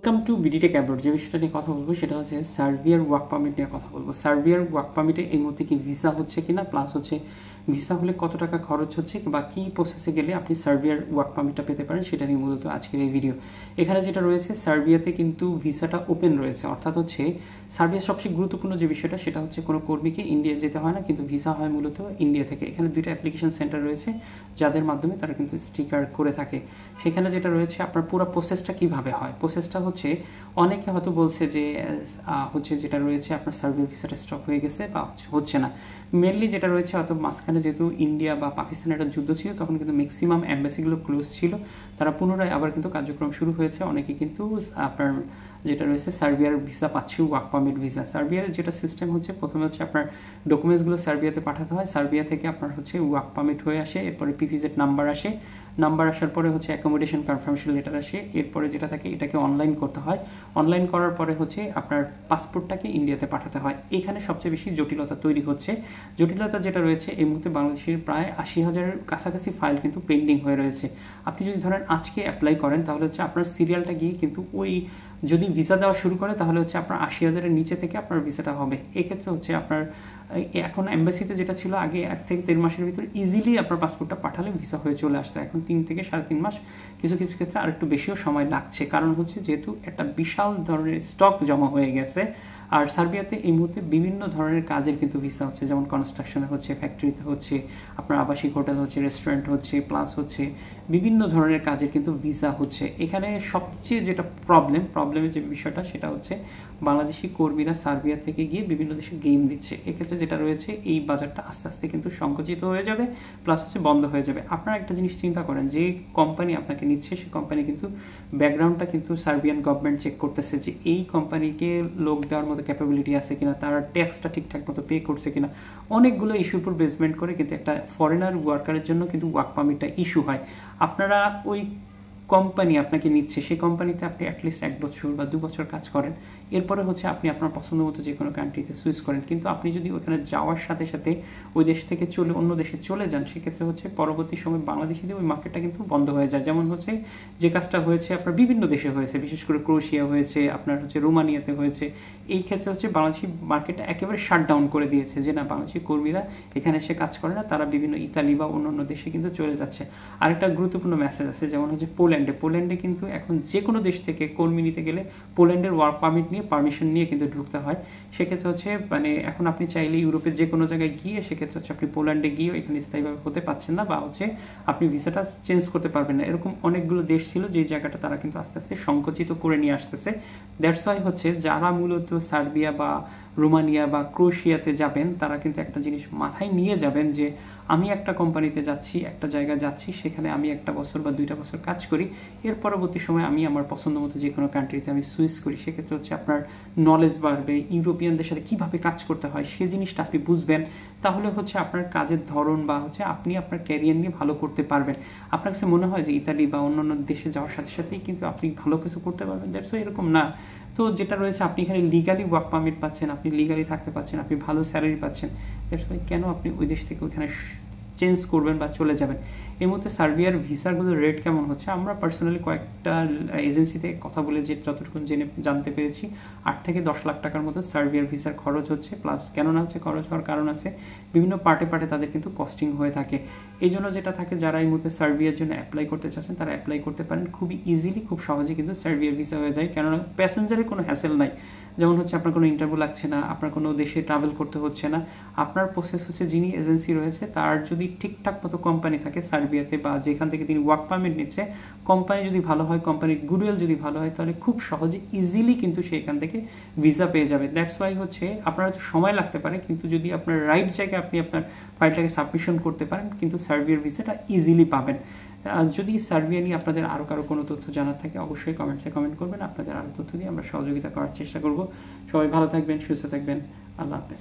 Welcome to BDTech abroad. যে বিষয়টা নিয়ে কথা বলবো সেটা হচ্ছে সার্বিয়ার ওয়ার্ক পারমিট নিয়ে কথা বলবো। সার্বিয়ার ওয়ার্ক পারমিটে এই মুহূর্তে কি ভিসা হচ্ছে কিনা, প্লাস হচ্ছে ভিসা হলে কত টাকা খরচ হচ্ছে বা কি প্রসেসে গেলে আপনি সার্বিয়ার ওয়ার্ক পারমিটটা পেতে পারেন সেটা নিয়ে মূলত আজকের এই ভিডিও। এখানে যেটা রয়েছে, সার্বিয়াতে কিন্তু ভিসাটা ওপেন রয়েছে, অর্থাৎ হচ্ছে সার্বিয়ার সবচেয়ে গুরুত্বপূর্ণ যে বিষয়টা সেটা হচ্ছে কোনো কর্মীকে ইন্ডিয়া যেতে হয় না, কিন্তু ভিসা হয় মূলত ইন্ডিয়া থেকে। এখানে দুইটা অ্যাপ্লিকেশন সেন্টার রয়েছে যাদের মাধ্যমে তারা কিন্তু স্টিকার করে থাকে। সেখানে যেটা রয়েছে আপনার পুরো প্রসেসটা কিভাবে হয়, প্রসেসটা হচ্ছে অনেকে হয়তো বলছে যে হচ্ছে যেটা রয়েছে আপনার সার্বিয়া ভিসাটা স্টপ হয়ে গেছে বা হচ্ছে না। মেনলি যেটা রয়েছে হয়তো মাঝখানে যেহেতু ইন্ডিয়া বা পাকিস্তানের একটা যুদ্ধ ছিল, তখন কিন্তু ম্যাক্সিমাম অ্যাম্বাসিগুলো ক্লোজ ছিল, তারা পুনরায় আবার কিন্তু কার্যক্রম শুরু হয়েছে। অনেকে কিন্তু আপনার যেটা রয়েছে সার্বিয়ার ভিসা পাচ্ছে, ওয়ার্ক পারমিট ভিসা। সার্বিয়ার যেটা সিস্টেম হচ্ছে, প্রথমে হচ্ছে আপনার ডকুমেন্টসগুলো সার্বিয়াতে পাঠাতে হয়, সার্বিয়া থেকে আপনার হচ্ছে ওয়ার্ক পারমিট হয়ে আসে, এরপরে পিভিজেড নাম্বার আসে, নাম্বার আসার পরে হচ্ছে অ্যাকোমোডেশন কনফার্মেশন লেটার আসে, এরপরে যেটা থাকে এটাকে অনলাইন করতে হয়, অনলাইন করার পরে হচ্ছে আপনার পাসপোর্টটাকে ইন্ডিয়াতে পাঠাতে হয়। এখানে সবচেয়ে বেশি জটিলতা তৈরি হচ্ছে। জটিলতা যেটা রয়েছে, এই মুহূর্তে বাংলাদেশের প্রায় 80,000-এর কাছাকাছি ফাইল কিন্তু পেন্ডিং হয়ে রয়েছে। আপনি যদি ধরেন আজকে অ্যাপ্লাই করেন তাহলে হচ্ছে আপনার সিরিয়ালটা গিয়ে কিন্তু ওই যদি ভিসা দেওয়া শুরু করে তাহলে হচ্ছে আপনার 80,000-এর নিচে থেকে আপনার ভিসাটা হবে। এক্ষেত্রে হচ্ছে আপনার এখন এম্বাসিতে যেটা ছিল আগে 1 থেকে 1.5 মাসের ভিতরে ইজিলি আপনার পাসপোর্টটা পাঠালে ভিসা হয়ে চলে আসতো, এখন 3 থেকে 3.5 মাস, কিছু কিছু ক্ষেত্রে আর একটু বেশিও সময় লাগছে। কারণ হচ্ছে যেহেতু একটা বিশাল ধরনের স্টক জমা হয়ে গেছে। আর সার্বিয়াতে এই মুহূর্তে বিভিন্ন ধরনের কাজের কিন্তু ভিসা হচ্ছে, যেমন কনস্ট্রাকশনে হচ্ছে, ফ্যাক্টরিতে হচ্ছে, আপনার আবাসিক হোটেল হচ্ছে, রেস্টুরেন্ট হচ্ছে, প্লাস হচ্ছে বিভিন্ন ধরনের কাজের কিন্তু ভিসা হচ্ছে। এখানে সবচেয়ে যেটা প্রবলেমের যে বিষয়টা সেটা হচ্ছে বাংলাদেশি কর্মীরা সার্বিয়া থেকে গিয়ে বিভিন্ন দেশে গেম দিচ্ছে। এক্ষেত্রে যেটা রয়েছে, এই বাজারটা আস্তে আস্তে কিন্তু সংকুচিত হয়ে যাবে, প্লাস হচ্ছে বন্ধ হয়ে যাবে। আপনারা একটা জিনিস চিন্তা করেন, যে কোম্পানি আপনাকে নিচ্ছে সেই কোম্পানি কিন্তু ব্যাকগ্রাউন্ডটা কিন্তু সার্বিয়ান গভর্নমেন্ট চেক করতেছে যে এই কোম্পানিকে লোক দেওয়ার মতো ক্যাপাবিলিটি আছে কিনা, তারা ট্যাক্সটা ঠিকঠাক মতো পে করছে কিনা, অনেকগুলো ইস্যুর উপর বেসমেন্ট করে কিন্তু একটা ফরেনার ওয়ার্কারের জন্য কিন্তু ওয়ার্ক পারমিটটা ইস্যু হয়। আপনারা ওই কোম্পানি আপনাকে নিচ্ছে, সেই কোম্পানিতে আপনি অ্যাটলিস্ট 1 বছর বা 2 বছর কাজ করেন, এরপরে হচ্ছে আপনি আপনার পছন্দ মতো যে কোনো কান্ট্রিতে সুইচ করেন। কিন্তু আপনি যদি ওখানে যাওয়ার সাথে সাথে ওই দেশ থেকে অন্য দেশে চলে যান, সেক্ষেত্রে হচ্ছে পরবর্তী সময় বাংলাদেশিদের ওই মার্কেটটা কিন্তু বন্ধ হয়ে যায়। যেমন হচ্ছে যে কাজটা হয়েছে আপনার বিভিন্ন দেশে হয়েছে, বিশেষ করে ক্রোয়েশিয়া হয়েছে, আপনার হচ্ছে রোমানিয়াতে হয়েছে। এই ক্ষেত্রে হচ্ছে বাংলাদেশি মার্কেটটা একেবারে শাটডাউন করে দিয়েছে, যে না, বাংলাদেশি কর্মীরা এখানে এসে কাজ করে না, তারা বিভিন্ন ইতালি বা অন্যান্য দেশে কিন্তু চলে যাচ্ছে। আরেকটা গুরুত্বপূর্ণ মেসেজ আছে, যেমন হচ্ছে পোল্যান্ডে কিন্তু এখন যে কোনো দেশ থেকে কর্মী নিতে গেলে পোল্যান্ডের ওয়ার্ক পারমিট নিয়ে, পারমিশন নিয়ে কিন্তু ঢুকতে হয়। সেক্ষেত্রে হচ্ছে মানে এখন আপনি চাইলে ইউরোপের যে কোনো জায়গায় গিয়ে সেক্ষেত্রে হচ্ছে আপনি পোল্যান্ডে গিয়েও এখানে স্থায়ীভাবে হতে পারছেন না, বা হচ্ছে আপনি ভিসাটা চেঞ্জ করতে পারবেন না। এরকম অনেকগুলো দেশ ছিল যে জায়গাটা তারা কিন্তু আস্তে আস্তে সংকুচিত করে নিয়ে আসতেছে। দ্যাটস ওয়াই হচ্ছে যারা মূলত সার্বিয়া বা রোমানিয়া বা ক্রোয়েশিয়াতে যাবেন, তারা কিন্তু একটা জিনিস মাথায় নিয়ে যাবেন যে আমি একটা কোম্পানিতে যাচ্ছি, একটা জায়গায় যাচ্ছি, সেখানে আমি 1 বছর বা 2 বছর কাজ করি, এর পরবর্তী সময় আমি আমার পছন্দ মতো যে কোনো কান্ট্রিতে আমি সুইচ করি। সেক্ষেত্রে হচ্ছে আপনার নলেজ বাড়বে, ইউরোপিয়ানদের সাথে কিভাবে কাজ করতে হয় সেই জিনিসটা আপনি বুঝবেন। তাহলে হচ্ছে আপনার কাজের ধরন বা হচ্ছে আপনি আপনার ক্যারিয়ার নিয়ে ভালো করতে পারবেন। আপনার কাছে মনে হয় যে ইতালি বা অন্যান্য দেশে যাওয়ার সাথে সাথেই কিন্তু আপনি ভালো কিছু করতে পারবেন, দ্যাটস এরকম না। তো যেটা রয়েছে, আপনি এখানে লিগালি ওয়ার্ক পারমিট পাচ্ছেন, আপনি লিগালি থাকতে পাচ্ছেন, আপনি ভালো স্যালারি পাচ্ছেন, দ্যাটস ওয়াই কেন আপনি ওই দেশ থেকে ওইখানে চেঞ্জ করবেন বা চলে যাবেন। এই মুহূর্তে সার্বিয়ার ভিসাগুলোর রেট কেমন হচ্ছে, আমরা পার্সোনালি কয়েকটা এজেন্সিতে কথা বলে যে যতটুকু জানতে পেরেছি, 8 থেকে 10 লাখ টাকার মতো সার্বিয়ার ভিসার খরচ হচ্ছে। প্লাস কেন না হচ্ছে, খরচ হওয়ার কারণ আছে, বিভিন্ন পার্টে তাদের কিন্তু কস্টিং হয়ে থাকে। এই জন্য যেটা থাকে, যারা এই মুহূর্তে সার্বিয়ার জন্য অ্যাপ্লাই করতে চাচ্ছেন তারা অ্যাপ্লাই করতে পারেন খুবই ইজিলি, খুব সহজে কিন্তু সার্বিয়ার ভিসা হয়ে যায়, কেননা প্যাসেঞ্জারের কোনো হ্যাসেল নাই। যেমন হচ্ছে আপনার কোনো ইন্টারভিউ লাগছে না, আপনার কোনো দেশে ট্রাভেল করতে হচ্ছে না। আপনার প্রসেস হচ্ছে যিনি এজেন্সি রয়েছে তার যদি ঠিকঠাক মতো কোম্পানি থাকে সার্বিয়াতে, বা যেখান থেকে তিনি ওয়ার্ক পারমিট নিচ্ছে, কোম্পানি যদি ভালো হয়, কোম্পানির গুডউইল যদি ভালো হয়, তাহলে খুব সহজে ইজিলি কিন্তু সেখান থেকে ভিসা পেয়ে যাবে। দ্যাটস ওয়াই হচ্ছে আপনার হয়তো সময় লাগতে পারে, কিন্তু যদি আপনার রাইট জায়গায় আপনি আপনার ফাইলটাকে সাবমিশন করতে পারেন, কিন্তু সার্বিয়ার ভিসাটা ইজিলি পাবেন। যদি সার্বিয়া নিয়ে আপনাদের আরও কারো কোনো তথ্য জানার থাকে অবশ্যই কমেন্টসে কমেন্ট করবেন, আপনাদের আরও তথ্য দিয়ে আমরা সহযোগিতা করার চেষ্টা করব। সবাই ভালো থাকবেন, সুস্থ থাকবেন, আল্লাহ হাফেজ।